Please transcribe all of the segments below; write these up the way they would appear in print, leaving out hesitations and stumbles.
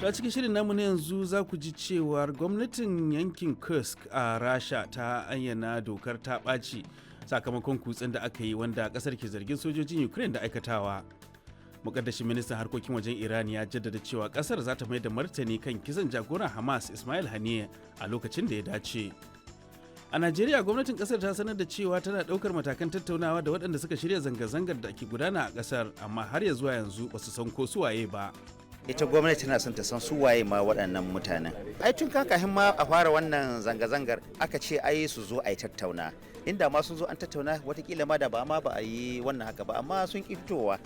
a cikin shirin namu na yanzu za ku ji cewar gwamnatin yankin Kursk a Rasha ta ayyana dokar ta ɓaci sakamakon kutsen da aka yi wanda ƙasar ke zargin sojojin Ukraine da aikatawa. Mukaddashin ministan harkokin wajen Iran ya jaddada cewa ƙasar za ta mai da martani kan kisan jagoran Hamas Ismail Haniyeh a lokacin da ya dace. A Najeriya gwamnatin ƙasar ta sanar da cewa tana ɗaukar matakan tattaunawa da waɗanda suka shirya zanga-zangar da ke gudana a ƙasar amma har ya zuwa yanzu ba su san ko su waye ba. Ita gwamnati tana son ta san su waye ma waɗannan mutanen. Ai tun kafin ma a fara wannan zanga-zangar aka ce ai su zo a yi tattauna. Inda ma sun zo an tattauna watakila ma da ba a yi wannan haka ba amma sun ƙi fitowa.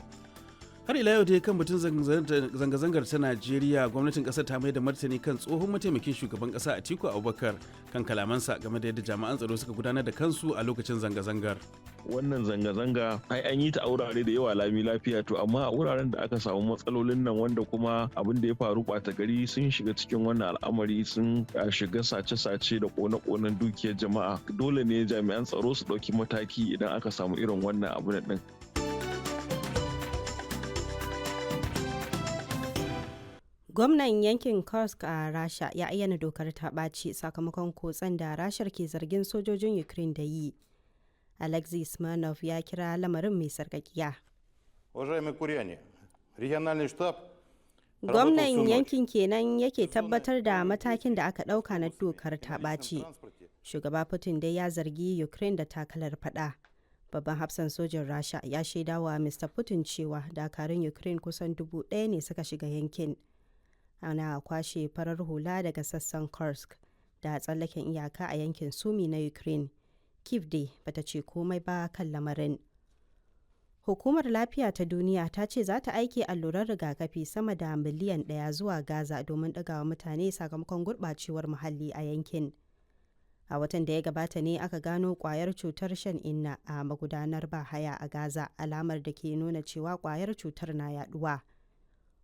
Har ila yau dai kan batun zanga-zangar ta Najeriya gwamnatin kasar ta mai da martani kan tsohon mataimakin shugaban kasa Atiku Abubakar kan kalamansa game da yadda jami'an tsaro suka gudanar da kansu a lokacin zanga-zangar. Wannan zanga-zanga ai an yi ta a wurare da yawa lami lafiya to amma a wuraren da aka samu matsalolin nan wanda kuma abin da ya faru ɓata gari sun shiga cikin wannan al'amari sun shiga sace-sace da kone-konen dukiyar jama'a dole ne jami'an tsaro su ɗauki mataki idan aka samu irin wannan abu din. Gwamnan yankin Kursk a Rasha ya ayyana dokar ta ɓaci sakamakon kutsen da Rashar ke zargin sojojin Ukraine da yi. Alexei Smirnov ya kira lamarin mai sarƙaƙiya. Gwamnan yankin kenan yake tabbatar da matakin da aka ɗauka na dokar ta ɓaci. Shugaba Putin dai ya zargi Ukraine da takalar faɗa. Babban hafsan sojin Rasha ya shaidawa Mr. Putin cewa dakarun Ukraine kusan 1,000 ne suka shiga yankin. Ana kwashe farar hula daga sassan Kursk da tsallaken iyaka a yankin Sumi na Ukraine. Kyiv dai bata ce komai ba kan lamarin. Hukumar Lafiya ta Duniya ta ce za ta aiki alluran rigakafi sama da miliyan 1 zuwa Gaza domin ɗagawa mutane sakamakon gurɓacewar muhalli a yankin. A watan da ya gabata ne aka gano ƙwayar cutar shan inna a magudanar bahaya a Gaza, alamar da ke nuna cewa ƙwayar cutar na yaduwa.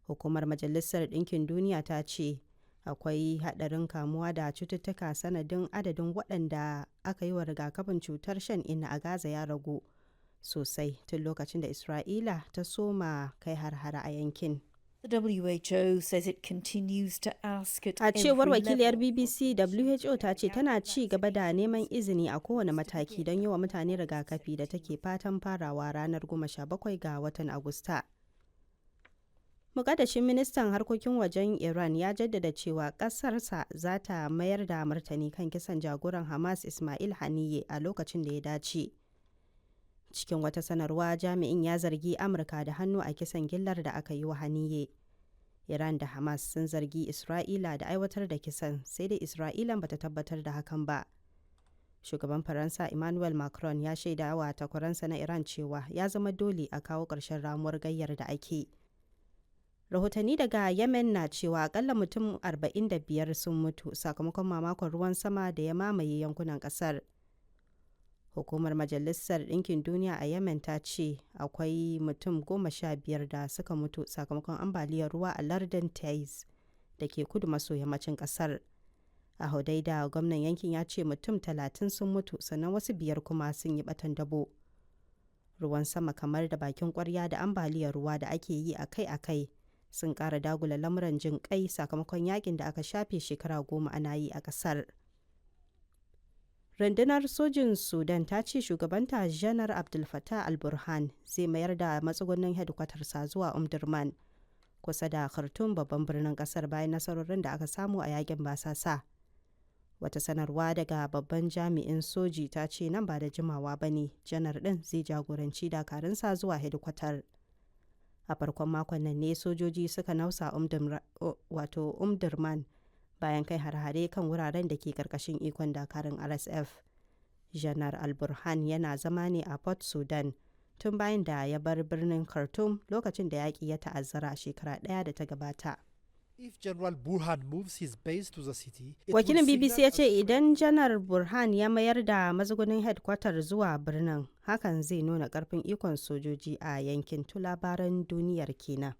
Hukumar Majalisar Ɗinkin Duniya ta ce akwai haɗarin kamuwa da cututtuka sanadin adadin waɗanda aka yi wa rigakafin cutar shan inna a Gaza ya ragu sosai tun lokacin da Isra'ila ta soma kai har-hara a yankin. The WHO says it continues to ask at A cewar every wakiliyar level. BBC, WHO ta ce tana ci gaba da neman izini a kowane mataki don yi wa mutane rigakafi da take fatan farawa ranar 17 ga watan Agusta. Mukaddashin ministan harkokin wajen Iran ya jaddada cewa ƙasarsa za ta mayar da martani kan kisan jagoran Hamas Ismail Haniyeh a lokacin da ya dace. Cikin wata sanarwa jami'in ya zargi Amurka da hannu a kisan gillar da aka yi wa Haniyeh. Iran da Hamas sun zargi Isra'ila da aiwatar da kisan sai dai Isra'ilan bata tabbatar da hakan ba. Shugaban Faransa Emmanuel Macron ya shaida wa takwaransa na Iran cewa ya zama dole a kawo ƙarshen ramuwar gayyar da ake. Rahotanni daga Yemen na cewa akalla mutum 45 sun mutu sakamakon mamakon ruwan sama da ya mamaye yankunan kasar. Hukumar Majalisar Ɗinkin Duniya a Yemen ta ce akwai mutum 15 da suka mutu sakamakon ambaliyar ruwa a lardin Taiz da ke kudu maso yammacin kasar. A Hodeida gwamnan yankin ya ce mutum 30 sun mutu sannan wasu 5 kuma sun yi batan dabo. Ruwan sama kamar da bakin kwarya da ambaliyar ruwa da ake yi akai-akai sun ƙara dagula lamuran jin kai sakamakon yakin da aka shafe shekara 10 ana yi a ƙasar. Rundunar sojin Sudan ta ce shugabanta Janar Abdel Fattah al-Burhan zai mayar da matsugunin hedikwatarsa zuwa Omdurman kusa da Khartoum babban birnin ƙasar bayan nasarorin da aka samu a yakin basasa. Wata sanarwa daga babban jami'in soji ta ce nan ba da jimawa ba ne janar ɗin zai jagoranci dakarunsa zuwa hedikwatar. A farkon makon nan ne sojoji suka nausa Omdurman bayan kai har-hare kan wuraren da ke karkashin ikon dakarun RSF. Janar Al-Burhan yana zama ne a Port Sudan tun bayan da ya bar birnin Khartoum lokacin da yaƙi ya ta'azzara shekara ɗaya da ta gabata. If General Burhan moves his base to the city, Wakilin BBC ya ce idan Janar Burhan ya mayar da matsugunin headquarter zuwa birnin, hakan zai nuna karfin ikon sojoji a yankin. Tu labaran duniyar kenan.